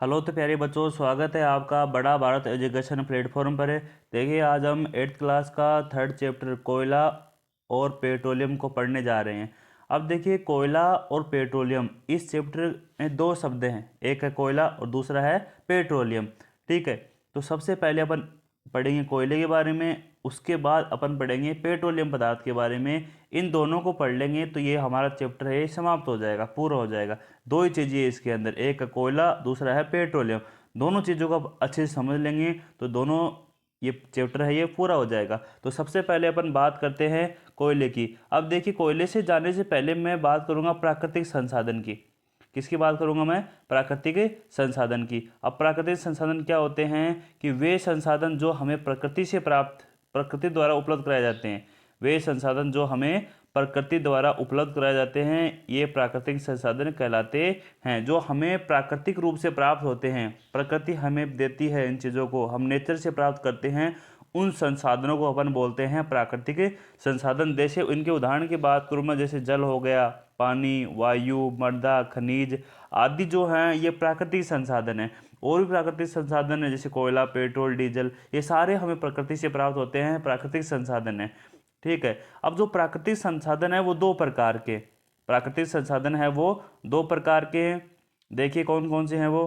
Hello तो प्यारे बच्चों, स्वागत है आपका बड़ा भारत एजुकेशन प्लेटफॉर्म पर। देखिए, आज हम 8th क्लास का थर्ड चैप्टर कोयला और पेट्रोलियम को पढ़ने जा रहे हैं। अब देखिए, कोयला और पेट्रोलियम इस चैप्टर में दो शब्द हैं, एक है कोयला और दूसरा है पेट्रोलियम। ठीक है, तो सबसे पहले अपन पढ़ेंगे कोयले के बारे में, उसके बाद अपन पढ़ेंगे पेट्रोलियम पदार्थ के बारे में। इन दोनों को पढ़ लेंगे तो ये हमारा चैप्टर है, ये समाप्त हो जाएगा, पूरा हो जाएगा। दो ही चीज़ें है इसके अंदर, एक है कोयला, दूसरा है पेट्रोलियम। दोनों चीज़ों को आप अच्छे से समझ लेंगे तो दोनों ये चैप्टर है ये पूरा हो जाएगा। तो सबसे पहले अपन बात करते हैं कोयले की। अब देखिए, कोयले से जाने से पहले मैं बात करूंगा प्राकृतिक संसाधन की। किसकी बात करूंगा मैं? प्राकृतिक संसाधन की। अब प्राकृतिक संसाधन क्या होते हैं कि वे संसाधन जो हमें प्रकृति से प्राप्त, प्रकृति द्वारा उपलब्ध कराए जाते हैं। वे संसाधन जो हमें प्रकृति द्वारा उपलब्ध कराए जाते हैं, ये प्राकृतिक संसाधन कहलाते हैं। जो हमें प्राकृतिक रूप से प्राप्त होते हैं, प्रकृति हमें देती है, इन चीज़ों को हम नेचर से प्राप्त करते हैं, उन संसाधनों को अपन बोलते हैं प्राकृतिक संसाधन। जैसे इनके उदाहरण की बात करूँ मैं, जैसे जल हो गया, पानी, वायु, मृदा, खनिज आदि जो हैं ये प्राकृतिक संसाधन हैं। और भी प्राकृतिक संसाधन है जैसे कोयला, पेट्रोल, डीजल, ये सारे हमें प्रकृति से प्राप्त होते हैं, प्राकृतिक संसाधन है। ठीक है, अब जो प्राकृतिक संसाधन है वो दो प्रकार के, प्राकृतिक संसाधन है वो दो प्रकार के हैं। देखिए कौन कौन से हैं वो।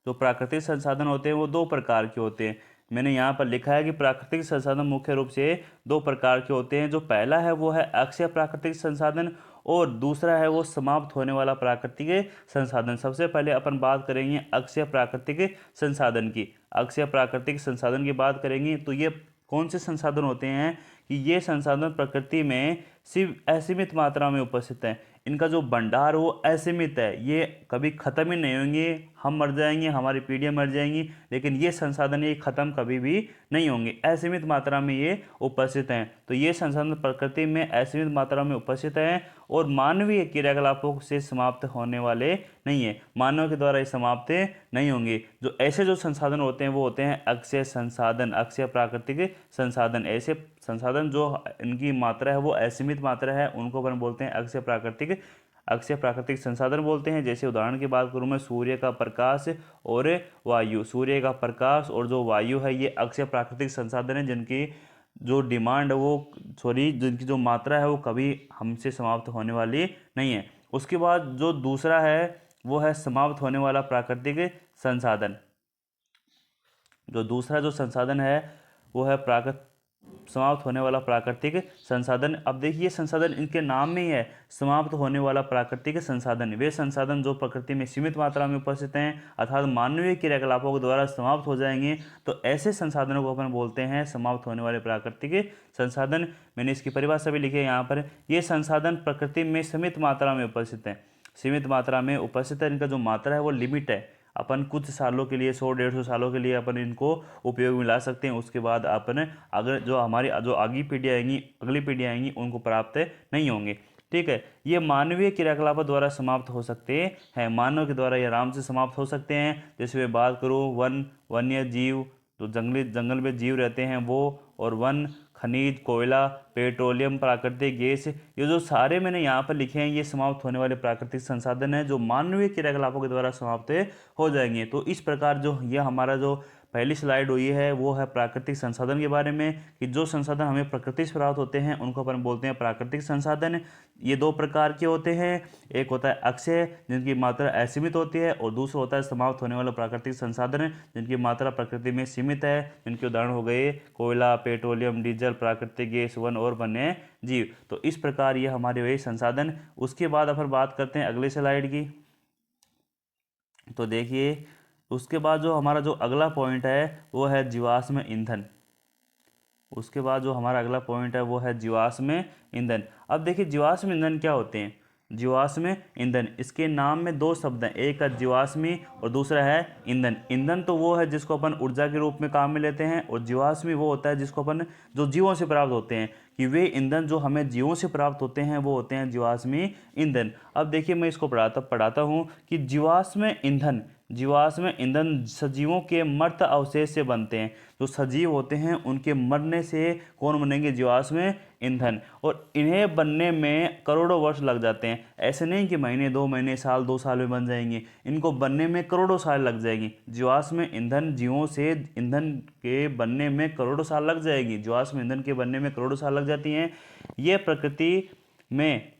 जो प्राकृतिक संसाधन होते हैं वो दो प्रकार के होते हैं। मैंने यहाँ पर लिखा है कि प्राकृतिक संसाधन मुख्य रूप से दो प्रकार के होते हैं। जो पहला है वो है अक्षय प्राकृतिक संसाधन और दूसरा है वो समाप्त होने वाला प्राकृतिक संसाधन। सबसे पहले अपन बात करेंगे अक्षय प्राकृतिक संसाधन की। अक्षय प्राकृतिक संसाधन की बात करेंगे तो ये कौन से संसाधन होते हैं कि ये संसाधन प्रकृति में सिर्फ असीमित मात्रा में उपस्थित हैं। इनका जो भंडार वो असीमित है, ये कभी ख़त्म ही नहीं होंगे। हम मर जाएंगे, हमारी पीढ़ियाँ मर जाएंगी, लेकिन ये संसाधन ये ख़त्म कभी भी नहीं होंगे, असीमित मात्रा में ये उपस्थित हैं। तो ये संसाधन प्रकृति में असीमित मात्रा में उपस्थित हैं और मानवीय क्रियाकलापों से समाप्त होने वाले नहीं है, मानव के द्वारा ये समाप्त नहीं होंगे। जो ऐसे जो संसाधन होते हैं वो होते हैं अक्षय संसाधन, अक्षय प्राकृतिक संसाधन। ऐसे संसाधन जो इनकी मात्रा है वो असीमित मात्रा है, उनको अपन बोलते हैं अक्षय प्राकृतिक संसाधन बोलते हैं। जैसे उदाहरण की बात करूं मैं, सूर्य का प्रकाश और वायु। सूर्य का प्रकाश और जो वायु है ये अक्षय प्राकृतिक संसाधन है, जिनकी जो डिमांड है वो जिनकी जो मात्रा है वो कभी हमसे समाप्त होने वाली नहीं है। उसके बाद जो दूसरा है वो है समाप्त होने वाला प्राकृतिक संसाधन। जो दूसरा जो संसाधन है वो है समाप्त होने वाला प्राकृतिक संसाधन। अब देखिए, संसाधन इनके नाम में ही है, समाप्त होने वाला प्राकृतिक संसाधन। वे संसाधन जो प्रकृति में सीमित मात्रा में उपस्थित हैं अर्थात मानवीय क्रियाकलापों के द्वारा समाप्त हो जाएंगे, तो ऐसे संसाधनों को अपन बोलते हैं समाप्त होने वाले प्राकृतिक संसाधन। मैंने इसकी परिभाषा भी लिखी है यहाँ पर। ये संसाधन प्रकृति में सीमित मात्रा में उपस्थित हैं, सीमित मात्रा में उपस्थित है। इनका जो मात्रा है वो लिमिट है, अपन कुछ सालों के लिए, 100-150 सालों के लिए अपन इनको उपयोग में ला सकते हैं। उसके बाद अपन अगर जो हमारी जो आगे पीढ़ी आएंगी, अगली पीढ़ी आएंगी, उनको प्राप्त नहीं होंगे। ठीक है, ये मानवीय क्रियाकलापों द्वारा समाप्त हो सकते हैं, मानव के द्वारा ये आराम से समाप्त हो सकते हैं। जैसे मैं बात करूँ वन्य जीव, जो जंगल में जीव रहते हैं वो, और वन, खनिज, कोयला, पेट्रोलियम, प्राकृतिक गैस, ये जो सारे मैंने यहाँ पर लिखे हैं ये समाप्त होने वाले प्राकृतिक संसाधन हैं जो मानवीय क्रियाकलापों के द्वारा समाप्त हो जाएंगे। तो इस प्रकार जो ये हमारा जो पहली स्लाइड हुई है वो है प्राकृतिक संसाधन के बारे में, कि जो संसाधन हमें प्रकृति से प्राप्त होते हैं उनको अपन बोलते हैं प्राकृतिक संसाधन। ये दो प्रकार के होते हैं, एक होता है अक्षय जिनकी मात्रा असीमित होती है, और दूसरा होता है समाप्त होने वाला प्राकृतिक संसाधन जिनकी मात्रा प्रकृति में सीमित है। जिनके उदाहरण हो गए कोयला, पेट्रोलियम, डीजल, प्राकृतिक गैस, वन और वन्य जीव। तो इस प्रकार ये हमारे वही संसाधन। उसके बाद अपन बात करते हैं अगली स्लाइड की। तो देखिए, उसके बाद जो हमारा जो अगला पॉइंट है वो है जीवाश्म ईंधन। उसके बाद जो हमारा अगला पॉइंट है वो है जीवाश्म ईंधन। अब देखिए, जीवाश्म ईंधन क्या होते हैं? जीवाश्म ईंधन, इसके नाम में दो शब्द हैं, एक है जीवाश्मी और दूसरा है ईंधन। ईंधन तो वो है जिसको अपन ऊर्जा के रूप में काम में लेते हैं, और जीवाश्मी वो होता है जिसको अपन जो जीवों से प्राप्त होते हैं, कि वे ईंधन जो हमें जीवों से प्राप्त होते हैं वो होते हैं जीवाश्मी ईंधन। अब देखिए, मैं इसको पढ़ाता हूँ कि जीवाश्म ईंधन सजीवों के मृत अवशेष से बनते हैं। जो सजीव होते हैं उनके मरने से कौन बनेंगे? जीवाश्म ईंधन, और इन्हें बनने में करोड़ों वर्ष लग जाते हैं। ऐसे नहीं कि महीने, 2 महीने, साल, 2 साल में बन जाएंगे, इनको बनने में करोड़ों साल लग जाएंगी। जीवाश्म ईंधन, जीवों से ईंधन के बनने में करोड़ों साल लग जाएगी, जीवाश्म ईंधन के बनने में करोड़ों साल लग जाती हैं। ये प्रकृति में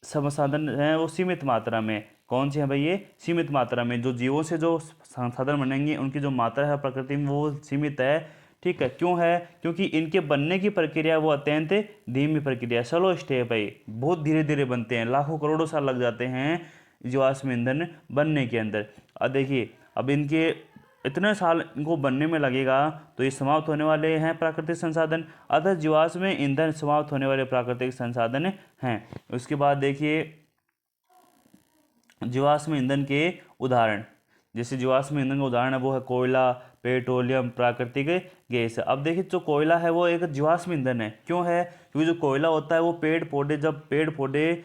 संसाधन हैं वो सीमित मात्रा में। कौन से हैं भाई? ये सीमित मात्रा में। जो जीवों से जो संसाधन बनेंगे उनकी जो मात्रा है प्रकृति में वो सीमित है। ठीक है, क्यों है? क्योंकि इनके बनने की प्रक्रिया वो अत्यंत धीमी प्रक्रिया, स्लो स्टेप है, बहुत धीरे धीरे बनते हैं, लाखों करोड़ों साल लग जाते हैं जीवाश्म ईंधन बनने के अंदर। अब देखिए, अब इनके इतने साल इनको बनने में लगेगा तो ये समाप्त होने वाले हैं प्राकृतिक संसाधन। अतः जीवाश्म ईंधन समाप्त होने वाले प्राकृतिक संसाधन हैं। उसके बाद देखिए जीवाश्म ईंधन के उदाहरण। जैसे जीवाश्म ईंधन का उदाहरण है वो है कोयला, पेट्रोलियम, प्राकृतिक गैस। अब देखिए जो कोयला है वो एक जीवाश्म ईंधन है। क्यों है? क्योंकि जो कोयला होता है वो पेड़ पौधे, जब पेड़ पौधे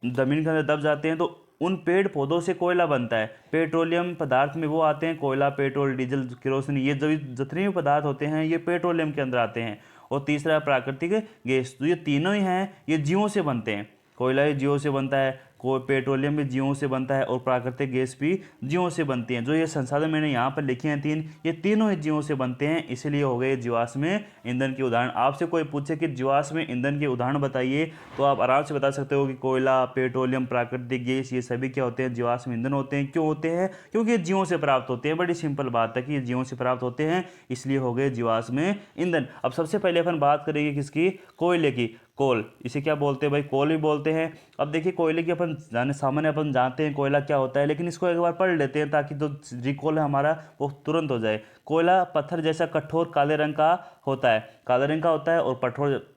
जमीन के अंदर दब जाते हैं तो उन पेड़ पौधों से कोयला बनता है। पेट्रोलियम पदार्थ में वो आते हैं, कोयला, पेट्रोल, डीजल, केरोसिन, ये जो जितने भी पदार्थ होते हैं ये पेट्रोलियम के अंदर आते हैं। और तीसरा है प्राकृतिक गैस। तो ये तीनों ही हैं, ये जीवों से बनते हैं। कोयला भी जीवों से बनता है, पेट्रोलियम भी जीवों से बनता है, और प्राकृतिक गैस भी जीवों से बनती हैं। जो ये संसाधन मैंने यहाँ पर लिखे हैं तीन, ये तीनों ही जीवों से बनते हैं, इसलिए हो गए जीवाश्म ईंधन के उदाहरण। आपसे कोई पूछे कि जीवाश्म ईंधन के उदाहरण बताइए तो आप आराम से बता सकते हो कि कोयला, पेट्रोलियम, प्राकृतिक गैस, ये सभी क्या होते हैं? जीवाश्म ईंधन होते हैं। क्यों होते हैं? क्योंकि ये जीवों से प्राप्त होते हैं। बड़ी सिंपल बात है कि ये जीवों से प्राप्त होते हैं, इसलिए हो गए जीवाश्म ईंधन। अब सबसे पहले अपन बात करेंगे किसकी? कोयले की। कोल, इसे क्या बोलते हैं भाई? कोल भी बोलते हैं। अब देखिए कोयले की अपन जाने सामान्य अपन जानते हैं कोयला क्या होता है, लेकिन इसको एक बार पढ़ लेते हैं ताकि जो रिकॉल है हमारा वो तुरंत हो जाए। कोयला पत्थर जैसा कठोर काले रंग का होता है, काले रंग का होता है, और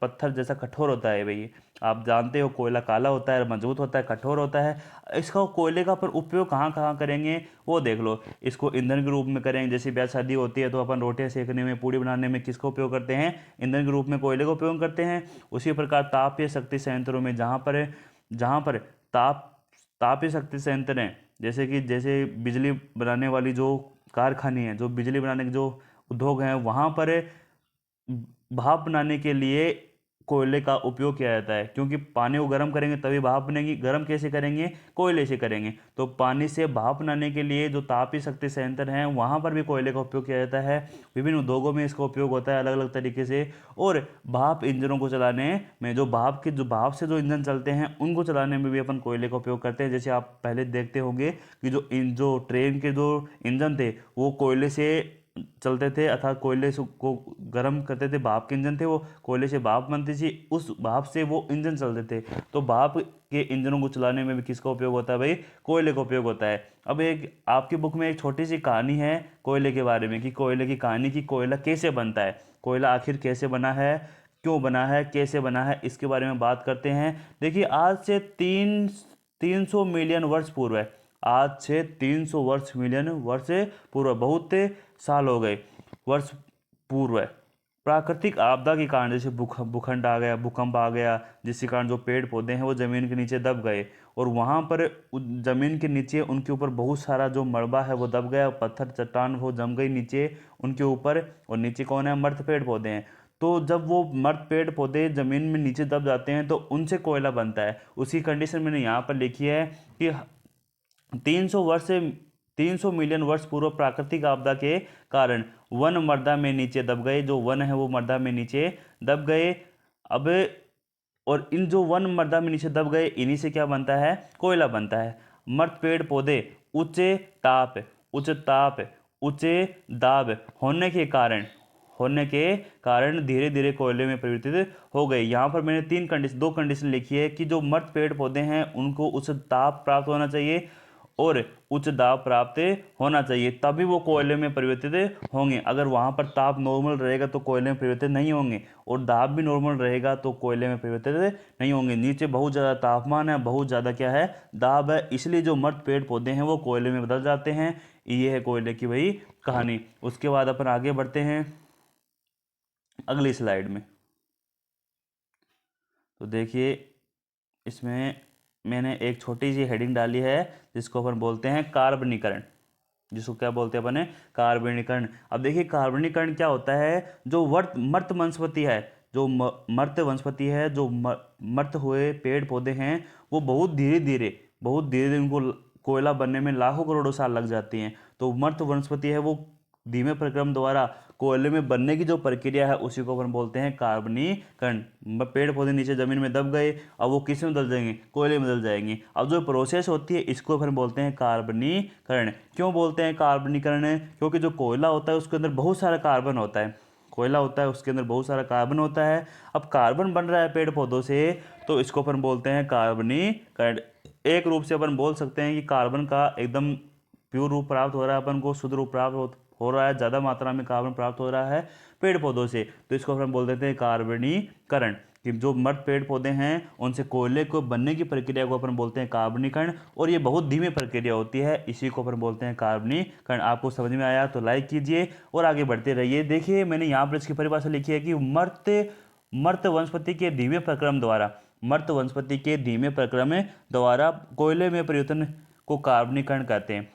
पत्थर जैसा कठोर होता है भाई। आप जानते हो कोयला काला होता है, मजबूत होता है, कठोर होता है। इसका कोयले का अपन उपयोग कहाँ कहाँ करेंगे वो देख लो। इसको ईंधन के रूप में करेंगे, जैसे ब्याह शादी होती है तो अपन रोटियां सेकने में, पूड़ी बनाने में किसका उपयोग करते हैं? ईंधन के रूप में कोयले का उपयोग करते हैं। उसी प्रकार तापीय शक्ति संयंत्रों में जहाँ पर तापीय शक्ति संयंत्र हैं, जैसे बिजली बनाने वाली जो कारखाने हैं, जो बिजली बनाने के जो उद्योग हैं, वहाँ पर भाप बनाने के लिए कोयले का उपयोग किया जाता है। क्योंकि पानी को गर्म करेंगे तभी भाप बनेगी। गर्म कैसे करेंगे? कोयले से करेंगे। तो पानी से भाप बनाने के लिए जो तापीय शक्ति संयंत्र हैं वहाँ पर भी कोयले का उपयोग किया जाता है। विभिन्न उद्योगों में इसका उपयोग होता है अलग अलग तरीके से। और भाप इंजनों को चलाने में, जो भाप से जो इंजन चलते हैं उनको चलाने में भी अपन कोयले का उपयोग करते हैं। जैसे आप पहले देखते होंगे कि जो ट्रेन के जो इंजन थे वो कोयले से चलते थे, अर्थात कोयले को गर्म करते थे, भाप के इंजन थे वो, कोयले से भाप बनती थी, उस भाप से वो इंजन चलते थे। तो भाप के इंजनों को चलाने में भी किसका उपयोग होता है भाई? कोयले का उपयोग होता है। अब एक आपकी बुक में एक छोटी सी कहानी है कोयले के बारे में, कि कोयले की कहानी, की कोयला कैसे बनता है, कोयला आखिर कैसे बना है, क्यों बना है, कैसे बना है, इसके बारे में बात करते हैं। देखिए आज से 300 मिलियन वर्ष पूर्व है, आज से 300 मिलियन वर्ष पूर्व, बहुत साल हो गए, वर्ष पूर्व, प्राकृतिक आपदा के कारण, जैसे भूखंड आ गया, भूकंप आ गया, जिसके कारण जो पेड़ पौधे हैं वो ज़मीन के नीचे दब गए, और वहाँ पर ज़मीन के नीचे उनके ऊपर बहुत सारा जो मलबा है वो दब गया, पत्थर चट्टान वो जम गई नीचे उनके ऊपर, और नीचे कौन है? मर्द पेड़ पौधे हैं। तो जब वो मर्द पेड़ पौधे ज़मीन में नीचे दब जाते हैं तो उनसे कोयला बनता है। उसी कंडीशन मैंने यहाँ पर लिखी है कि 300 मिलियन वर्ष पूर्व प्राकृतिक आपदा के कारण वन मृदा में नीचे दब गए, जो वन है वो मृदा में नीचे दब गए। अब और इन जो वन मृदा में नीचे दब गए, इन्हीं से क्या बनता है? कोयला बनता है। मृत पेड़ पौधे उच्च ताप उच्च दाब होने के कारण धीरे धीरे कोयले में परिवर्तित हो गए। यहाँ पर मैंने दो कंडीशन लिखी है कि जो मृत पेड़ पौधे हैं उनको उच्च ताप प्राप्त होना चाहिए और उच्च दाब प्राप्त होना चाहिए, तभी वो कोयले में परिवर्तित होंगे। अगर वहाँ पर ताप नॉर्मल रहेगा तो कोयले में परिवर्तित नहीं होंगे, और दाब भी नॉर्मल रहेगा तो कोयले में परिवर्तित नहीं होंगे। नीचे बहुत ज़्यादा तापमान है, बहुत ज़्यादा क्या है? दाब है, इसलिए जो मृत पेड़ पौधे हैं वो कोयले में बदल जाते हैं। ये है कोयले की वही कहानी। उसके बाद अपन आगे बढ़ते हैं अगली स्लाइड में। तो देखिए इसमें मैंने एक छोटी सी हेडिंग डाली है जिसको अपन बोलते हैं कार्बनीकरण। जिसको क्या बोलते हैं अपन? कार्बनीकरण। अब देखिए कार्बनीकरण क्या होता है? जो मृत वनस्पति है, जो मर्त वनस्पति है, जो मर्त हुए पेड़ पौधे हैं, वो बहुत धीरे धीरे उनको कोयला बनने में लाखों करोड़ों साल लग जाती हैं। तो मर्त वनस्पति है वो धीमे प्रक्रम द्वारा कोयले में बनने की जो प्रक्रिया है उसी को अपन बोलते हैं कार्बनीकरण। पेड़ पौधे नीचे जमीन में दब गए, अब वो किस में बदल जाएंगे, कोयले में बदल जाएंगे। अब जो प्रोसेस होती है इसको अपन बोलते हैं कार्बनीकरण। क्यों बोलते हैं कार्बनीकरण? क्योंकि जो कोयला होता है उसके अंदर बहुत सारा कार्बन होता है, कोयला होता है उसके अंदर बहुत सारा कार्बन होता है। अब कार्बन बन रहा है पेड़ पौधों से, तो इसको अपन बोलते हैं कार्बनीकरण। एक रूप से अपन बोल सकते हैं कि कार्बन का एकदम प्योर रूप प्राप्त हो रहा है, अपन को शुद्ध रूप प्राप्त हो रहा है, ज़्यादा मात्रा में कार्बन प्राप्त हो रहा है पेड़ पौधों से, तो इसको अपन बोल देते हैं कार्बनीकरण। कि जो मर्द पेड़ पौधे हैं उनसे कोयले को बनने की प्रक्रिया को अपन बोलते हैं कार्बनीकरण, और ये बहुत धीमी प्रक्रिया होती है, इसी को अपन बोलते हैं कार्बनीकरण। आपको समझ में आया तो लाइक कीजिए और आगे बढ़ते रहिए। देखिए मैंने यहाँ पर इसकी परिभाषा लिखी है कि मर्त वनस्पति के धीमे प्रक्रम द्वारा, मर्त वनस्पति के धीमे प्रक्रम द्वारा कोयले में परिवर्तन को कार्बनीकरण कहते हैं।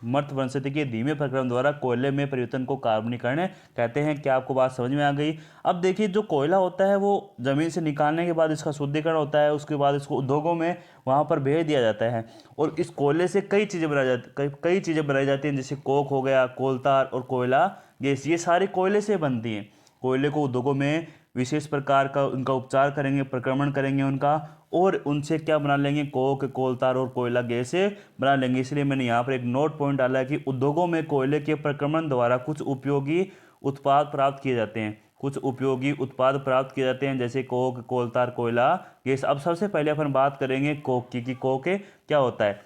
मर्त वनस्पति के धीमे प्रक्रम द्वारा कोयले में परिवर्तन को कार्बनीकरण कहते हैं। क्या आपको बात समझ में आ गई? अब देखिए जो कोयला होता है वो जमीन से निकालने के बाद इसका शुद्धिकरण होता है, उसके बाद इसको उद्योगों में वहाँ पर भेज दिया जाता है, और इस कोयले से कई चीज़ें बनाई जाती हैं, जैसे कोक हो गया, कोलतार और कोयला गैस, ये सारी कोयले से बनती हैं। कोयले को उद्योगों में विशेष प्रकार का उनका उपचार करेंगे, प्रक्रमण करेंगे उनका, और उनसे क्या बना लेंगे, कोक, कोलतार और कोयला गैस बना लेंगे। इसलिए मैंने यहाँ पर एक नोट पॉइंट डाला है कि उद्योगों में कोयले के प्रक्रमण द्वारा कुछ उपयोगी उत्पाद प्राप्त किए जाते हैं, जैसे कोक, कोलतार, कोयला गैस। अब सबसे पहले अपन बात करेंगे कोक की, कि कोक क्या होता है।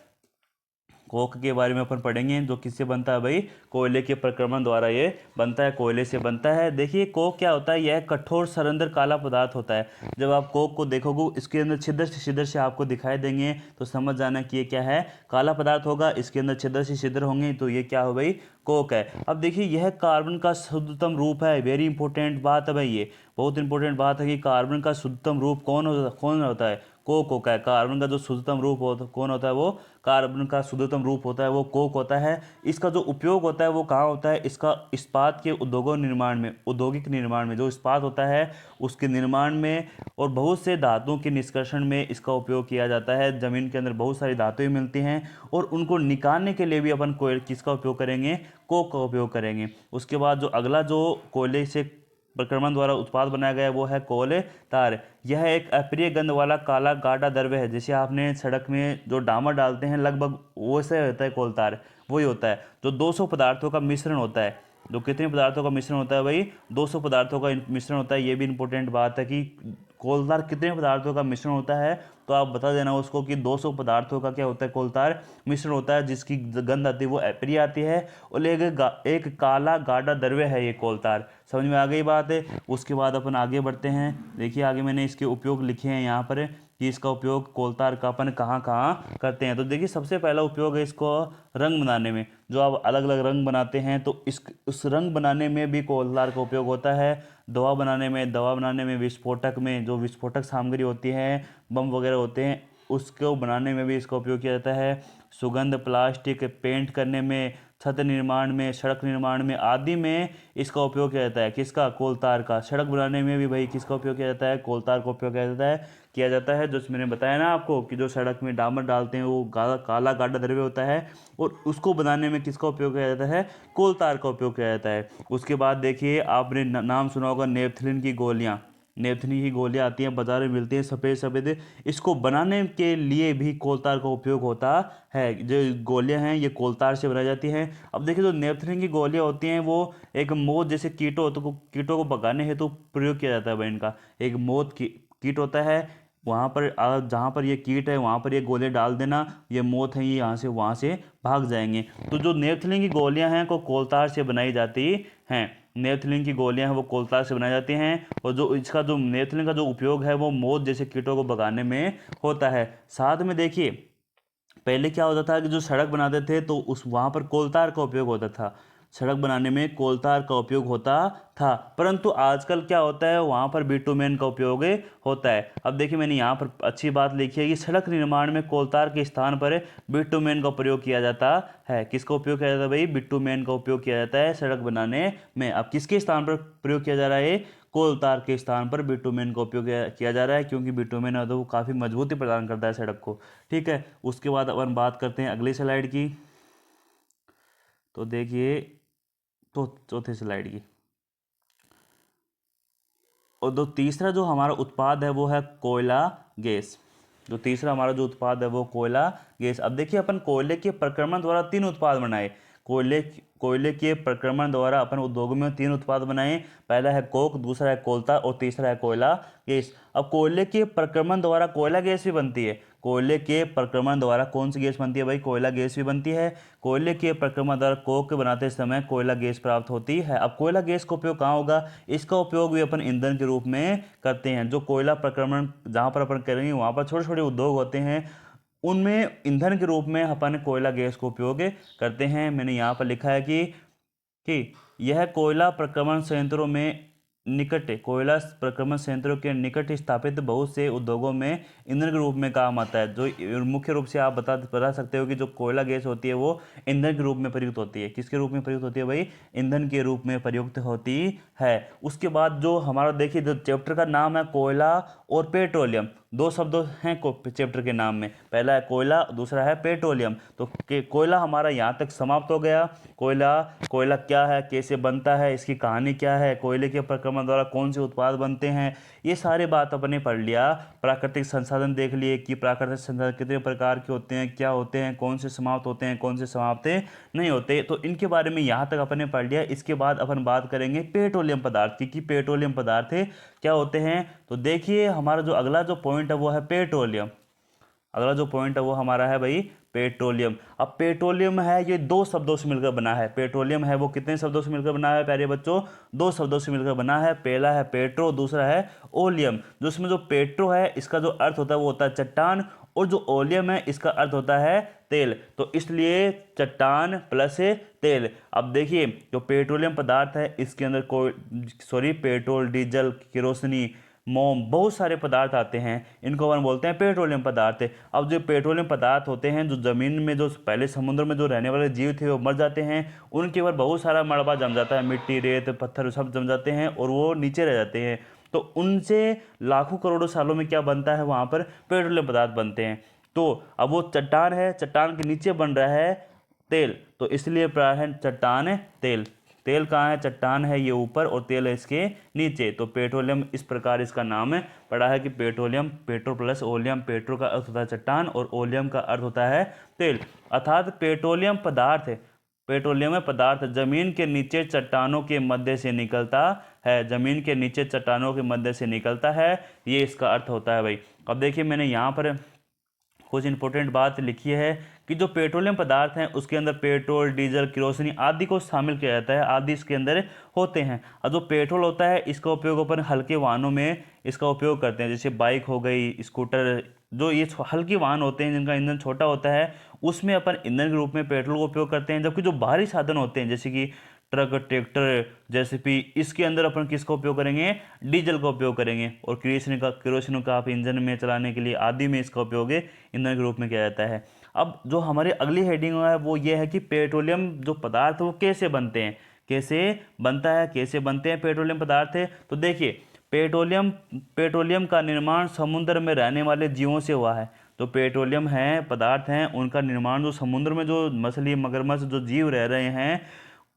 कोक के बारे में अपन पढ़ेंगे, जो किससे बनता है भाई, कोयले के प्रक्रमण द्वारा ये बनता है, कोयले से बनता है। देखिए कोक क्या होता है, यह कठोर सरंध्र काला पदार्थ होता है। जब आप कोक को देखोगे इसके अंदर छिद्र से आपको दिखाई देंगे, तो समझ जाना कि ये क्या है, काला पदार्थ होगा, इसके अंदर छिद्र होंगे, तो ये क्या हो भाई, कोक है। अब देखिए यह कार्बन का शुद्धतम रूप है, वेरी इंपॉर्टेंट बात है भाई, ये बहुत इंपॉर्टेंट बात है कि कार्बन का शुद्धतम रूप कौन होता है, कोक होता है। कार्बन का जो शुद्धतम रूप कौन होता है, वो कार्बन का शुद्धतम रूप होता है, वो कोक होता है। इसका जो उपयोग होता है वो कहाँ होता है, इसका इस्पात के औद्योगिक निर्माण में जो इस्पात होता है उसके निर्माण में, और बहुत से धातुओं के निष्कर्षण में इसका उपयोग किया जाता है। जमीन के अंदर बहुत सारी धातुएं मिलती हैं, और उनको निकालने के लिए भी अपन किसका उपयोग करेंगे, कोक का उपयोग करेंगे। उसके बाद जो अगला जो कोयले से प्रक्रमण द्वारा उत्पाद बनाया गया है वो है कोलतार। यह एक अप्रिय गंध वाला काला गाढ़ा द्रव्य है, जैसे आपने सड़क में जो डामर डालते हैं लगभग वैसे होता है कोलतार, वही होता है। जो 200 पदार्थों का मिश्रण होता है, जो कितने पदार्थों का मिश्रण होता है भाई, 200 पदार्थों का मिश्रण होता है। ये भी इंपॉर्टेंट बात है कि कोलतार कितने पदार्थों का मिश्रण होता है, तो आप बता देना उसको कि 200 पदार्थों का क्या होता है, कोलतार मिश्रण होता है, जिसकी गंध आती है वो अप्रिय आती है, और एक काला गाढ़ा द्रव्य है ये कोलतार। समझ में आ गई बात है? उसके बाद अपन आगे बढ़ते हैं। देखिए आगे मैंने इसके उपयोग लिखे हैं यहाँ पर, कि इसका उपयोग कोलतार का अपन कहाँ कहाँ करते हैं। तो देखिए सबसे पहला उपयोग है इसको रंग बनाने में, जो आप अलग अलग रंग बनाते हैं तो उस रंग बनाने में भी कोलतार का उपयोग होता है। दवा बनाने में, विस्फोटक में जो विस्फोटक सामग्री होती है, बम वगैरह होते हैं, उसको बनाने में भी इसका उपयोग किया जाता है। सुगंध, प्लास्टिक, पेंट करने में, छत निर्माण में, सड़क निर्माण में आदि में इसका उपयोग किया जाता है। किसका? कोलतार का। सड़क बनाने में भी भाई किसका उपयोग किया जाता है? कोलतार का उपयोग किया जाता है। जो मैंने बताया ना आपको कि जो सड़क में डामर डालते हैं वो काला गाढ़ा द्रव्य होता है, और उसको बनाने में किसका उपयोग किया जाता है? कोलतार का उपयोग किया जाता है। उसके बाद देखिए आपने नाम सुना होगा नेपथलीन की गोलियाँ। नेपथलीन की गोलियाँ आती हैं, बाजार में मिलती हैं, सफ़ेद सफ़ेद। इसको बनाने के लिए भी कोलतार का उपयोग होता है। जो गोलियां हैं ये कोलतार से बनाई जाती हैं। अब देखिए जो नेपथलीन की गोलियां होती हैं वो एक मौत जैसे कीटों को भगाने हेतु प्रयोग किया जाता है भाई। इनका एक मौत कीट होता है, वहाँ पर जहाँ पर ये कीट है वहाँ पर ये गोलियां डाल देना, ये मौत है, ये यहाँ से वहाँ से भाग जाएंगे। तो जो नेपथलीन की गोलियां हैं वो कोलतार से बनाई जाती हैं। नेपथलीन की गोलियां हैं वो कोलतार से बनाई जाती हैं, और जो नेपथलीन का जो उपयोग है वो मौत जैसे कीटों को भगाने में होता है। साथ में देखिए पहले क्या होता था कि जो सड़क बनाते थे तो वहाँ पर कोलतार का उपयोग होता था, सड़क बनाने में कोलतार का उपयोग होता था। परंतु आजकल क्या होता है, वहाँ पर बिटुमेन का उपयोग होता है। अब देखिए मैंने यहाँ पर अच्छी बात लिखी है कि सड़क निर्माण में कोलतार के स्थान पर बिटुमेन का प्रयोग किया जाता है। किसका उपयोग किया जाता है भाई? बिटुमेन का उपयोग किया जाता है सड़क बनाने में। अब किसके स्थान पर प्रयोग किया जा रहा है? कोल तार के स्थान पर बिटुमेन का उपयोग किया जा रहा है, क्योंकि बिटुमेन है तो वो काफ़ी मजबूती प्रदान करता है सड़क को। ठीक है, उसके बाद अपन बात करते हैं अगली स्लाइड की। तो देखिए, तो चौथी स्लाइड की। और जो तीसरा जो हमारा उत्पाद है वो है कोयला गैस। जो तीसरा हमारा जो उत्पाद है वो कोयला गैस। अब देखिए, अपन कोयले के प्रक्रमण द्वारा 3 उत्पाद बनाए। कोयले कोयले के प्रक्रमण द्वारा अपन उद्योगों में 3 उत्पाद बनाए। पहला है कोक, दूसरा है कोलता और तीसरा है कोयला गैस। अब कोयले के प्रक्रमण द्वारा कोयला गैस भी बनती है। कोयले के प्रक्रमण द्वारा कौन सी गैस बनती है भाई? कोयला गैस भी बनती है। कोयले के प्रक्रमण द्वारा कोक बनाते समय कोयला गैस प्राप्त होती है। अब कोयला गैस का उपयोग कहाँ होगा? इसका उपयोग भी अपन ईंधन के रूप में करते हैं। जो कोयला प्रक्रमण जहाँ पर अपन करेंगे वहाँ पर छोटे छोटे उद्योग होते हैं, उनमें ईंधन के रूप में अपन कोयला गैस को उपयोग करते हैं। मैंने यहाँ पर लिखा है कि यह कोयला प्रक्रमण संयंत्रों में कोयला प्रक्रमण संयंत्रों के निकट स्थापित बहुत से उद्योगों में ईंधन के रूप में काम आता है। जो मुख्य रूप से आप बता सकते हो कि जो कोयला गैस होती है वो ईंधन के रूप में प्रयुक्त होती है। किसके रूप में प्रयुक्त होती है भाई? ईंधन के रूप में प्रयुक्त होती है। उसके बाद जो हमारा देखिए, जो चैप्टर का नाम है कोयला और पेट्रोलियम, 2 शब्द हैं चैप्टर के नाम में। पहला है कोयला, दूसरा है पेट्रोलियम। तो कोयला हमारा यहाँ तक समाप्त हो गया। कोयला क्या है, कैसे बनता है, इसकी कहानी क्या है, कोयले के प्रक्रमण द्वारा कौन से उत्पाद बनते हैं, ये सारे बात अपने पढ़ लिया। प्राकृतिक संसाधन देख लिए कि प्राकृतिक संसाधन कितने प्रकार के होते हैं, क्या होते हैं, कौन से समाप्त होते हैं, कौन से समाप्त नहीं होते। तो इनके बारे में यहाँ तक अपने पढ़ लिया। इसके बाद अपन बात करेंगे पेट्रोलियम पदार्थ की कि पेट्रोलियम पदार्थ क्या होते हैं। तो देखिए, हमारा जो अगला जो पॉइंट है वो है पेट्रोलियम। अगला जो पॉइंट है वो हमारा है भाई पेट्रोलियम। अब पेट्रोलियम है, ये 2 शब्दों से मिलकर बना है। पेट्रोलियम है वो कितने शब्दों से मिलकर बना है प्यारे बच्चों? 2 शब्दों से मिलकर बना है। पहला है पेट्रो, दूसरा है ओलियम। जिसमें जो पेट्रो है इसका जो अर्थ होता है वो होता है चट्टान, और जो ओलियम है इसका अर्थ होता है तेल। तो इसलिए चट्टान प्लस तेल। अब देखिए, जो पेट्रोलियम पदार्थ है इसके अंदर पेट्रोल, डीजल, केरोसिनी, मोम, बहुत सारे पदार्थ आते हैं। इनको अपन बोलते हैं पेट्रोलियम पदार्थ। अब जो पेट्रोलियम पदार्थ होते हैं, जो ज़मीन में, जो पहले समुद्र में जो रहने वाले जीव थे वो मर जाते हैं, उनके ऊपर बहुत सारा मलबा जम जाता है, मिट्टी, रेत, पत्थर सब जम जाते हैं और वो नीचे रह जाते हैं। तो उनसे लाखों करोड़ों सालों में क्या बनता है? वहाँ पर पेट्रोलियम पदार्थ बनते हैं। तो अब वो चट्टान है, चट्टान के नीचे बन रहा है तेल, तो इसलिए है चट्टान तेल। तेल कहाँ है? चट्टान है ये ऊपर और तेल है इसके नीचे। तो पेट्रोलियम इस प्रकार इसका नाम है पड़ा है कि petroleum, petro plus oleum. Petro का अर्थ होता है चट्टान और ओलियम का अर्थ होता है तेल। अर्थात पेट्रोलियम पदार्थ जमीन के नीचे चट्टानों के मध्य से निकलता है। जमीन के नीचे चट्टानों के मध्य से निकलता है, ये इसका अर्थ होता है भाई। अब देखिए, मैंने यहाँ पर कुछ इंपॉर्टेंट बात लिखी है कि जो पेट्रोलियम पदार्थ हैं उसके अंदर पेट्रोल, डीजल, केरोसिनी आदि को शामिल किया जाता है, आदि इसके अंदर होते हैं। और जो पेट्रोल होता है इसका उपयोग अपन हल्के वाहनों में इसका उपयोग करते हैं, जैसे बाइक हो गई, स्कूटर, जो ये हल्के वाहन होते हैं जिनका ईंधन छोटा होता है उसमें अपन ईंधन के रूप में पेट्रोल का उपयोग करते हैं। जबकि जो भारी साधन होते हैं जैसे कि ट्रक, ट्रैक्टर, जेसीबी, इसके अंदर अपन किसका उपयोग करेंगे? डीजल का उपयोग करेंगे। और केरोसिन का आप इंजन में चलाने के लिए आदि में इसका उपयोग ईंधन के रूप में किया जाता है। अब जो हमारी अगली हेडिंग है वो ये है कि पेट्रोलियम जो पदार्थ वो कैसे बनते हैं, कैसे बनते हैं पेट्रोलियम पदार्थ। तो देखिए, पेट्रोलियम का निर्माण समुद्र में रहने वाले जीवों से हुआ है। तो पेट्रोलियम है पदार्थ हैं, उनका निर्माण जो समुद्र में जो मछली, मगरमच्छ जो जीव रह रहे हैं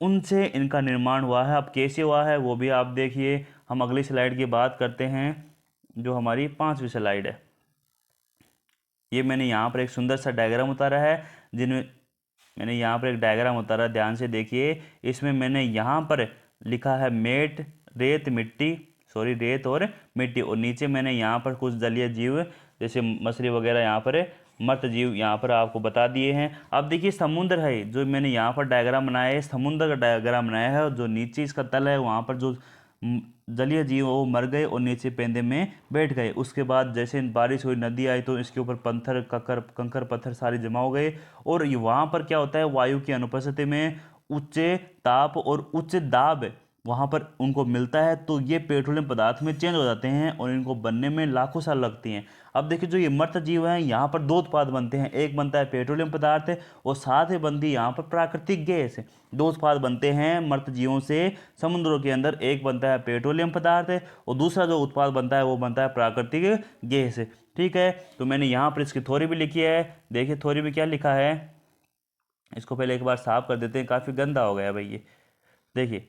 उनसे इनका निर्माण हुआ है। अब कैसे हुआ है वो भी आप देखिए। हम अगली स्लाइड की बात करते हैं जो हमारी 5वीं स्लाइड है। ये मैंने यहाँ पर एक सुंदर सा डायग्राम उतारा है, ध्यान से देखिए। इसमें मैंने यहाँ पर लिखा है रेत और मिट्टी, और नीचे मैंने यहाँ पर कुछ जलीय जीव जैसे मछली वगैरह, यहाँ पर मृत जीव यहाँ पर आपको बता दिए हैं। अब देखिए, समुद्र है, जो मैंने यहाँ पर डायग्राम बनाया है समुद्र का डायग्राम बनाया है, और जो नीचे इसका तल है वहाँ पर जो जलीय जीव वो मर गए और नीचे पेंदे में बैठ गए। उसके बाद जैसे बारिश हुई, नदी आई, तो इसके ऊपर कंकर पत्थर सारे जमा हो गए। और वहाँ पर क्या होता है, वायु की अनुपस्थिति में उच्च ताप और उच्च दाब वहाँ पर उनको मिलता है तो ये पेट्रोलियम पदार्थ में चेंज हो जाते हैं और इनको बनने में लाखों साल लगती हैं। अब देखिए जो ये मृत जीव हैं यहाँ पर दो उत्पाद बनते हैं, एक बनता है पेट्रोलियम पदार्थ और साथ ही बनती है यहाँ पर प्राकृतिक गैस। दो उत्पाद बनते हैं मृत जीवों से समुद्रों के अंदर, एक बनता है पेट्रोलियम पदार्थ और दूसरा जो उत्पाद बनता है वो बनता है प्राकृतिक गैस। ठीक है, तो मैंने यहाँ पर इसकी थ्योरी भी लिखी है। देखिए थ्योरी में क्या लिखा है, इसको पहले एक बार साफ कर देते हैं, काफ़ी गंदा हो गया भाई ये। देखिए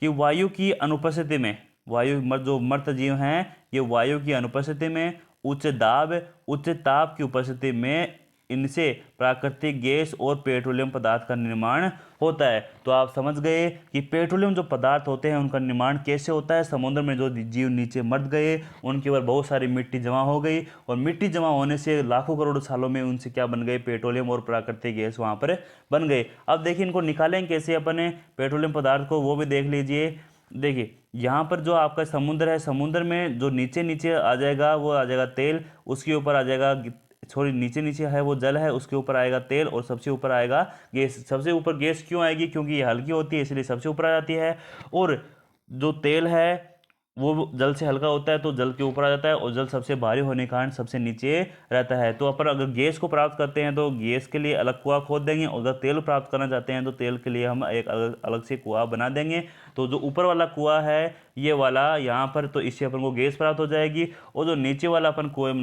कि वायु की अनुपस्थिति में, जो मृत जीव हैं ये वायु की अनुपस्थिति में, उच्च ताप की उपस्थिति में इनसे प्राकृतिक गैस और पेट्रोलियम पदार्थ का निर्माण होता है। तो आप समझ गए कि पेट्रोलियम जो पदार्थ होते हैं उनका निर्माण कैसे होता है। समुद्र में जो जीव नीचे मर गए उनके ऊपर बहुत सारी मिट्टी जमा हो गई और मिट्टी जमा होने से लाखों करोड़ सालों में उनसे क्या बन गए, पेट्रोलियम और प्राकृतिक गैस वहाँ पर बन गए। अब देखिए इनको निकालेंगे कैसे अपने पेट्रोलियम पदार्थ को, वो भी देख लीजिए। देखिए यहाँ पर जो आपका समुद्र है, समुद्र में जो नीचे नीचे आ जाएगा वो आ जाएगा तेल, उसके ऊपर आ जाएगा, सॉरी नीचे नीचे है वो जल है, उसके ऊपर आएगा तेल और सबसे ऊपर आएगा गैस। सबसे ऊपर गैस क्यों आएगी, क्योंकि ये हल्की होती है इसलिए सबसे ऊपर आ जाती है। और जो तेल है वो जल से हल्का होता है तो जल के ऊपर आ जाता है और जल सबसे भारी होने के कारण सबसे नीचे रहता है। तो अपन अगर गैस को प्राप्त करते हैं तो गैस के लिए अलग कुआं खोद देंगे और अगर तेल प्राप्त करना चाहते हैं तो तेल के लिए हम एक अलग से कुआं बना देंगे। तो जो ऊपर वाला कुआं है ये वाला यहाँ पर, तो इससे अपन को गैस प्राप्त हो जाएगी। और जो नीचे वाला अपन कुआं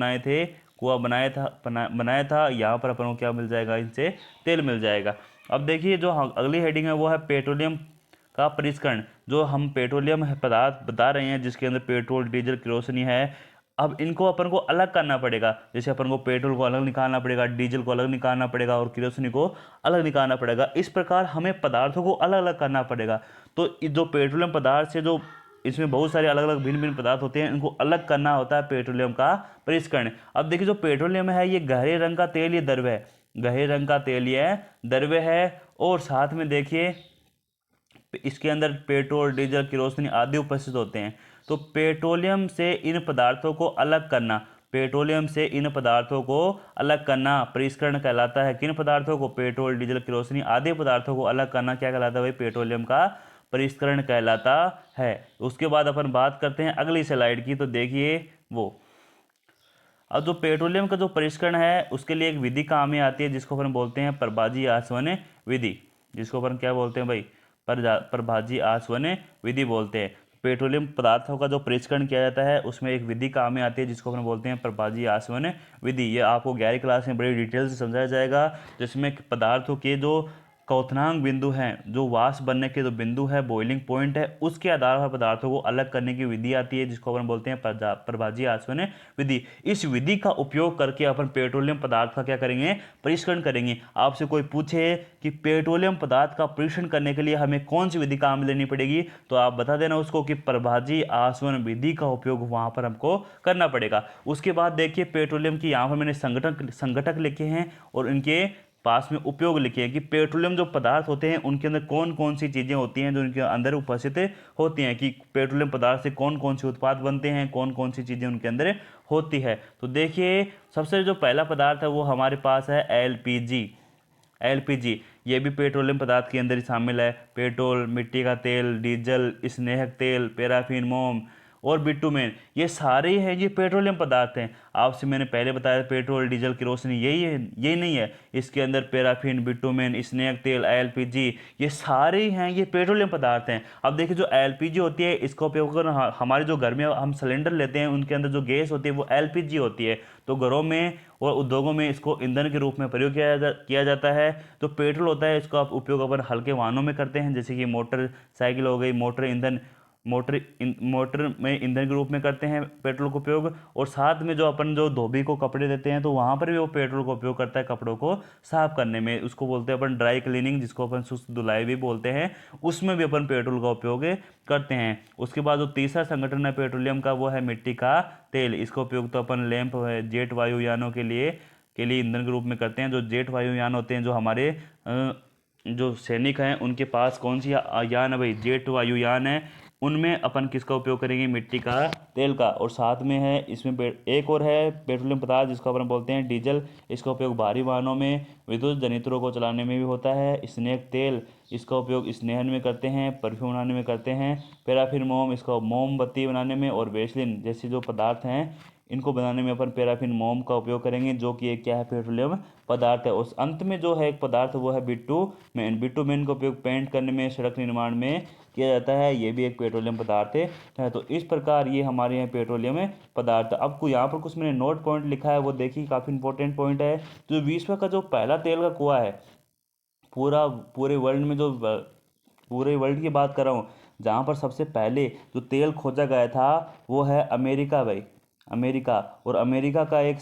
बनाया था यहाँ पर अपन को क्या मिल जाएगा, इनसे तेल मिल जाएगा। अब देखिए जो अगली हेडिंग है वो है पेट्रोलियम का परिष्करण। जो हम पेट्रोलियम पदार्थ बता रहे हैं जिसके अंदर पेट्रोल, डीजल, केरोसिनी है, अब इनको अपन को अलग करना पड़ेगा। जैसे अपन को पेट्रोल को अलग निकालना पड़ेगा, डीजल को अलग निकालना पड़ेगा और केरोसिनी को अलग निकालना पड़ेगा। इस प्रकार हमें पदार्थों को अलग अलग करना पड़ेगा। तो जो पेट्रोलियम पदार्थ से जो इसमें बहुत सारे अलग अलग भिन्न भिन्न पदार्थ होते हैं, इनको अलग करना होता है पेट्रोलियम का परिष्करण। अब देखिए जो पेट्रोलियम है ये गहरे रंग का तेल, ये द्रव्य है, गहरे रंग का तेल ये द्रव्य है। और साथ में देखिए इसके अंदर पेट्रोल, डीजल, केरोसिन आदि उपस्थित होते हैं। तो पेट्रोलियम से इन पदार्थों को अलग करना, पेट्रोलियम से इन पदार्थों को अलग करना परिष्करण कहलाता है। किन पदार्थों को, पेट्रोल, डीजल, केरोसिन आदि पदार्थों को अलग करना क्या कहलाता है भाई, पेट्रोलियम का परिष्करण कहलाता है। उसके बाद अपन बात करते हैं अगली स्लाइड की। तो देखिए वो अब जो पेट्रोलियम का जो परिष्करण है उसके लिए एक विधि काम में आती है जिसको अपन बोलते हैं प्रभाजी आसवन विधि। जिसको अपन क्या बोलते हैं भाई, प्रभाजी आसवन विधि बोलते हैं। पेट्रोलियम पदार्थों का जो परिष्करण किया जाता है उसमें एक विधि काम में आती है जिसको अपन बोलते हैं प्रभाजी आसवन विधि। ये आपको 11वीं क्लास में बड़ी डिटेल से समझाया जाएगा, जिसमें पदार्थों के जो क्वथनांक बिंदु हैं, जो वाष्प बनने के जो बिंदु है, बॉइलिंग पॉइंट है, उसके आधार पर पदार्थों को अलग करने की विधि आती है जिसको अपन बोलते हैं प्रभाजी आसवन विधि। इस विधि का उपयोग करके अपन पेट्रोलियम पदार्थ का क्या करेंगे, परिष्करण करेंगे। आपसे कोई पूछे कि पेट्रोलियम पदार्थ का परीक्षण करने के लिए हमें कौन सी विधि काम में लेनी पड़ेगी, तो आप बता देना उसको कि प्रभाजी आसवन विधि का उपयोग वहां पर हमको करना पड़ेगा। उसके बाद देखिए पेट्रोलियम की यहाँ पर मैंने संघटक लिखे हैं और इनके पास में उपयोग लिखे हैं कि पेट्रोलियम जो पदार्थ होते हैं उनके अंदर कौन कौन सी चीज़ें होती हैं जो उनके अंदर उपस्थित होती हैं, कि पेट्रोलियम पदार्थ से कौन कौन से उत्पाद बनते हैं, कौन कौन सी चीज़ें उनके अंदर होती है। तो देखिए सबसे जो पहला पदार्थ है वो हमारे पास है एलपीजी। एलपीजी ये भी पेट्रोलियम पदार्थ के अंदर ही शामिल है। पेट्रोल, मिट्टी का तेल, डीजल, स्नेहक तेल, पैराफिन, मोम और बिटुमेन, ये सारे हैं ये पेट्रोलियम पदार्थ हैं। आपसे मैंने पहले बताया पेट्रोल, डीजल, केरोसिन यही है, यही नहीं है, इसके अंदर पैराफिन, बिटुमेन, स्नेहक तेल, एलपीजी ये सारे हैं ये पेट्रोलियम पदार्थ हैं। अब देखिए जो एलपीजी होती है इसका उपयोग कर हमारे जो घर में हम सिलेंडर लेते हैं उनके अंदर जो गैस होती है वो एलपीजी होती है। तो घरों में और उद्योगों में इसको ईंधन के रूप में प्रयोग किया जाता है। तो पेट्रोल होता है इसका उपयोग अपन हल्के वाहनों में करते हैं, जैसे कि मोटरसाइकिल हो गई, मोटर में ईंधन के रूप में करते हैं पेट्रोल का उपयोग। और साथ में जो अपन जो धोबी को कपड़े देते हैं तो वहाँ पर भी वो पेट्रोल का उपयोग करता है कपड़ों को साफ करने में, उसको बोलते हैं अपन ड्राई क्लीनिंग, जिसको अपन शुष्क धुलाई भी बोलते हैं, उसमें भी अपन पेट्रोल का उपयोग करते हैं। उसके बाद जो तीसरा संगठन है पेट्रोलियम का वो है मिट्टी का तेल। इसका उपयोग तो अपन लैंप जेट वायुयानों के लिए ईंधन के रूप में करते हैं। जो जेट वायुयान होते हैं, जो हमारे जो सैनिक हैं उनके पास कौन सी यान है भाई, जेट वायुयान है। उनमें अपन किसका उपयोग करेंगे, मिट्टी का तेल का। और साथ में है इसमें एक और है पेट्रोलियम पदार्थ जिसको अपन बोलते हैं डीजल। इसका उपयोग भारी वाहनों में विद्युत जनरेटरों को चलाने में भी होता है। स्नेक तेल, इसका उपयोग स्नेहन में करते हैं, परफ्यूम बनाने में करते हैं। पैराफिन मोम, इसका मोमबत्ती बनाने में। और वेसलिन जैसे जो पदार्थ हैं इनको बनाने में अपन पैराफिन मोम का उपयोग करेंगे, जो कि एक क्या है, पेट्रोलियम पदार्थ है। उस अंत में जो है एक पदार्थ वो है बिटुमेन। बिटुमेन का उपयोग पेंट करने में, सड़क निर्माण में किया जाता है। ये भी एक पेट्रोलियम पदार्थ है। तो इस प्रकार ये हमारे यहाँ पेट्रोलियम पदार्थ। अब यहाँ पर कुछ मैंने नोट पॉइंट लिखा है, वो देखिए काफ़ी इंपॉर्टेंट पॉइंट है। जो विश्व का जो पहला तेल का कुआं है, पूरे वर्ल्ड में, जो पूरे वर्ल्ड की बात कर रहा हूँ, जहाँ पर सबसे पहले जो तेल खोजा गया था वो है अमेरिका भाई, अमेरिका। और अमेरिका का एक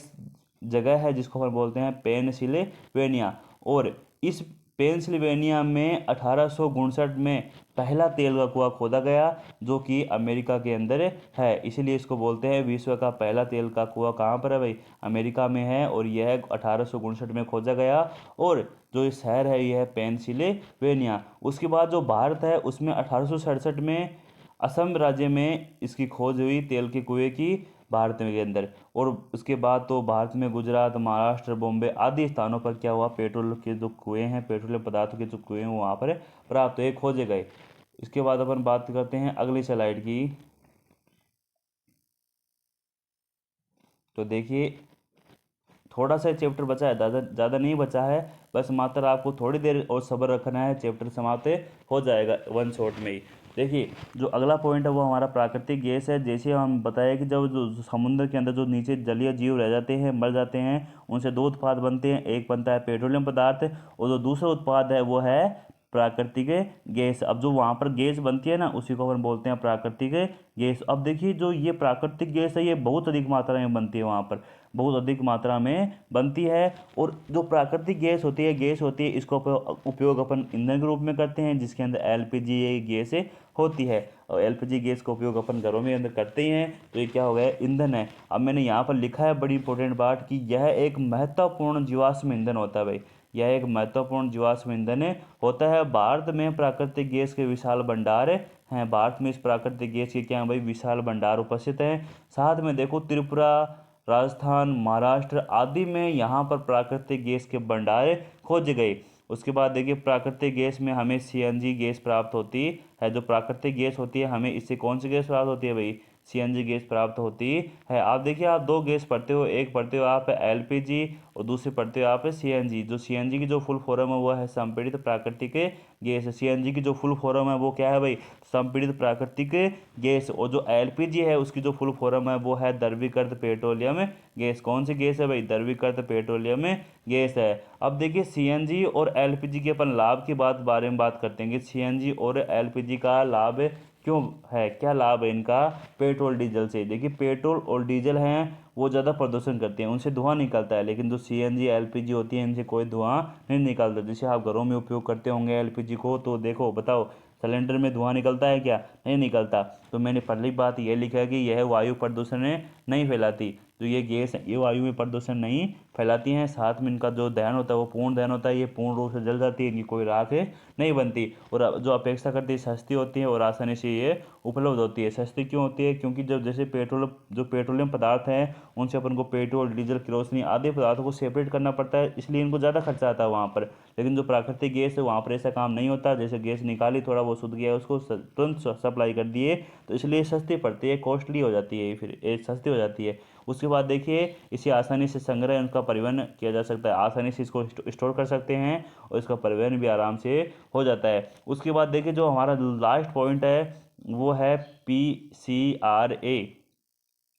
जगह है जिसको हम बोलते हैं पेनसिल्वेनिया। और इस पेंसिल्वेनिया में 1859 में पहला तेल का कुआं खोदा गया, जो कि अमेरिका के अंदर है। इसीलिए इसको बोलते हैं विश्व का पहला तेल का कुआं कहाँ पर है भाई, अमेरिका में है। और यह 1859 में खोजा गया। और जो ये शहर है ये है पेंसिल्वेनिया। उसके बाद जो भारत है उसमें 1867 में असम राज्य में इसकी खोज हुई तेल के कुएं की, भारत के अंदर। और उसके बाद तो भारत में गुजरात, महाराष्ट्र, बॉम्बे आदि स्थानों पर क्या हुआ, पेट्रोल के जो कुएं हैं, पेट्रोलियम पदार्थों के जो कुएं हैं वहाँ पर प्राप्त हुए, खोजे गए। इसके बाद अपन बात करते हैं अगली स्लाइड की। तो देखिए थोड़ा सा चैप्टर बचा है, ज़्यादा नहीं बचा है। बस मात्र आपको थोड़ी देर और सब्र रखना है, चैप्टर समाप्त हो जाएगा वन शॉट में ही। देखिए जो अगला पॉइंट है वो हमारा प्राकृतिक गैस है। जैसे हम बताया कि जब जो समुद्र के अंदर जो नीचे जलीय जीव रह जाते हैं, मर जाते हैं, उनसे दो उत्पाद बनते हैं। एक बनता है पेट्रोलियम पदार्थ, और जो दूसरा उत्पाद है वो है प्राकृतिक गैस। अब जो वहाँ पर गैस बनती है ना, उसी को अपन बोलते हैं प्राकृतिक गैस। अब देखिए जो ये प्राकृतिक गैस है ये बहुत अधिक मात्रा में बनती है, वहाँ पर बहुत अधिक मात्रा में बनती है। और जो प्राकृतिक गैस होती है इसको उपयोग अपन ईंधन के रूप में करते हैं, जिसके अंदर एलपीजी गैस होती है। और एलपीजी गैस का उपयोग अपन घरों में अंदर करते ही हैं, तो ये क्या हो गया, ईंधन है। अब मैंने यहाँ पर लिखा है बड़ी इंपॉर्टेंट बात कि यह एक महत्वपूर्ण जीवाश्म ईंधन होता है भाई, यह एक महत्वपूर्ण जीवाश्म ईंधन होता है। भारत में प्राकृतिक गैस के विशाल भंडार हैं, भारत में इस प्राकृतिक गैस के क्या भाई, विशाल भंडार उपस्थित हैं। साथ में देखो त्रिपुरा, राजस्थान, महाराष्ट्र आदि में यहाँ पर प्राकृतिक गैस के भंडार खोजे गए। उसके बाद देखिए प्राकृतिक गैस में हमें सीएनजी गैस प्राप्त होती है। जो प्राकृतिक गैस होती है हमें इससे कौन सी गैस प्राप्त होती है भाई, सीएनजी गैस प्राप्त होती है। आप देखिए आप दो गैस पढ़ते हो, एक पढ़ते हो आप एलपीजी और दूसरी पढ़ते हो आप सीएनजी। जो सीएनजी की जो फुल फॉर्म है वो है संपीड़ित प्राकृतिक गैस। सीएनजी की जो फुल फॉर्म है वो क्या है भाई, संपीड़ित प्राकृतिक गैस। और जो एलपीजी है उसकी जो फुल फॉर्म है वो है द्रवीकृत पेट्रोलियम गैस। कौन सी गैस है भाई, द्रवीकृत पेट्रोलियम गैस है। अब देखिए सीएनजी और एलपीजी के अपन लाभ की बारे में बात करते हैं कि सीएनजी और एलपीजी का लाभ क्यों है, क्या लाभ है इनका पेट्रोल डीजल से। देखिए पेट्रोल और डीजल हैं वो ज़्यादा प्रदूषण करते हैं, उनसे धुआं निकलता है, लेकिन जो सीएनजी एलपीजी होती है इनसे कोई धुआं नहीं निकलता। जैसे आप घरों में उपयोग करते होंगे एलपीजी को, तो देखो बताओ सिलेंडर में धुआं निकलता है क्या, नहीं निकलता। तो मैंने पहली बात ये लिखा है कि यह वायु प्रदूषण नहीं फैलाती। जो ये गैस है ये वायु में प्रदूषण नहीं फैलाती हैं। साथ में इनका जो दहन होता है वो पूर्ण दहन होता है, ये पूर्ण रूप से जल जाती है, इनकी कोई राख नहीं बनती। और जो अपेक्षा करती है सस्ती होती है और आसानी से ये उपलब्ध होती है। सस्ती क्यों होती है, क्योंकि जब जैसे पेट्रोलियम पदार्थ हैं उनसे अपन को पेट्रोल, डीजल, केरोसिन आदि पदार्थों को सेपरेट करना पड़ता है, इसलिए इनको ज़्यादा खर्चा आता है वहाँ पर। लेकिन जो प्राकृतिक गैस है वहाँ पर ऐसा काम नहीं होता। जैसे गैस निकाली, थोड़ा वो शुद्ध गया, उसको तुरंत सप्लाई कर दिए, तो इसलिए सस्ती पड़ती है, कॉस्टली हो जाती है, फिर ये सस्ती हो जाती है। उसके बाद देखिए इसे आसानी से संग्रह, उनका परिवहन किया जा सकता है, आसानी से इसको स्टोर कर सकते हैं और इसका परिवहन भी आराम से हो जाता है। उसके बाद देखिए जो हमारा लास्ट पॉइंट है वो है पीसीआरए।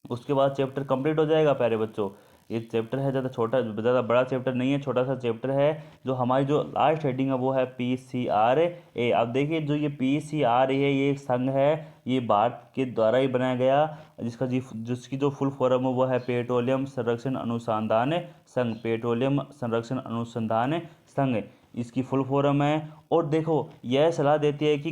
उसके बाद चैप्टर कंप्लीट हो जाएगा प्यारे बच्चों। ये चैप्टर है ज़्यादा बड़ा चैप्टर नहीं है, छोटा सा चैप्टर है। जो हमारी जो लास्ट हेडिंग है वो है पीसीआरए। अब देखिए जो ये पीसीआरए है ये एक संघ है, ये भारत के द्वारा ही बनाया गया, जिसकी जो फुल फॉर्म है वो है पेट्रोलियम संरक्षण अनुसंधान संघ, पेट्रोलियम संरक्षण अनुसंधान संघ इसकी फुल फॉर्म है। और देखो यह सलाह देती है कि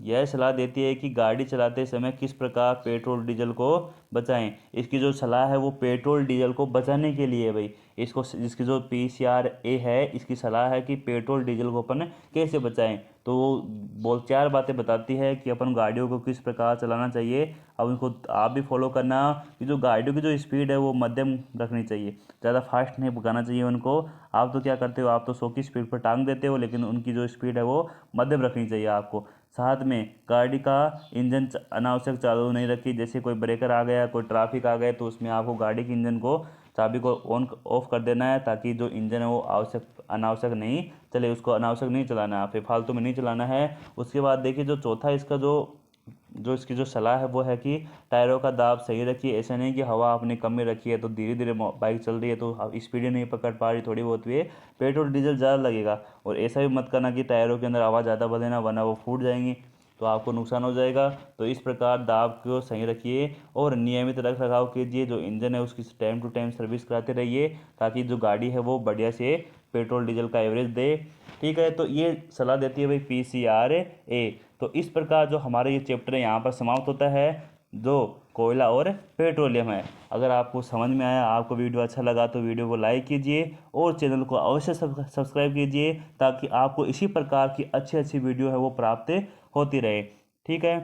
यह सलाह देती है कि गाड़ी चलाते समय किस प्रकार पेट्रोल डीजल को बचाएं। इसकी जो सलाह है वो पेट्रोल डीजल को बचाने के लिए है भाई। इसको इसकी जो PCRA है, इसकी सलाह है कि पेट्रोल डीजल को अपन कैसे बचाएं। तो वो 4 बातें बताती है कि अपन गाड़ियों को किस प्रकार चलाना चाहिए। अब उनको आप भी फॉलो करना कि जो गाड़ियों की जो स्पीड है वो मध्यम रखनी चाहिए, ज़्यादा फास्ट नहीं भगाना चाहिए उनको। आप तो क्या करते हो, आप तो 100 की स्पीड पर टांग देते हो, लेकिन उनकी जो स्पीड है वो मध्यम रखनी चाहिए आपको। साथ में गाड़ी का इंजन अनावश्यक चालू नहीं रखी, जैसे कोई ब्रेकर आ गया, कोई ट्रैफिक आ गया, तो उसमें आपको गाड़ी के इंजन को चाबी को ऑन ऑफ कर देना है, ताकि जो इंजन है वो अनावश्यक नहीं चले, उसको अनावश्यक नहीं चलाना है, फालतू में नहीं चलाना है। उसके बाद देखिए जो चौथा इसका जो जो इसकी जो सलाह है वो है कि टायरों का दाब सही रखिए। ऐसा नहीं कि हवा आपने कम में रखी है तो धीरे धीरे बाइक चल रही है तो स्पीड ही नहीं पकड़ पा रही, थोड़ी बहुत भी पेट्रोल डीजल ज़्यादा लगेगा। और ऐसा भी मत करना कि टायरों के अंदर हवा ज़्यादा भर देना, वरना वो फूट जाएंगी तो आपको नुकसान हो जाएगा। तो इस प्रकार दाब को सही रखिए और नियमित रख रखाव कीजिए। जो इंजन है उसकी टाइम टू टाइम सर्विस कराते रहिए, ताकि जो गाड़ी है वो बढ़िया से पेट्रोल डीजल का एवरेज दे। ठीक है, तो ये सलाह देती है भाई PCRA। तो इस प्रकार जो हमारा ये चैप्टर है यहाँ पर समाप्त होता है, जो कोयला और पेट्रोलियम है। अगर आपको समझ में आया, आपको वीडियो अच्छा लगा तो वीडियो को लाइक कीजिए और चैनल को अवश्य सब्सक्राइब कीजिए, ताकि आपको इसी प्रकार की अच्छी अच्छी वीडियो है वो प्राप्त होती रहे। ठीक है।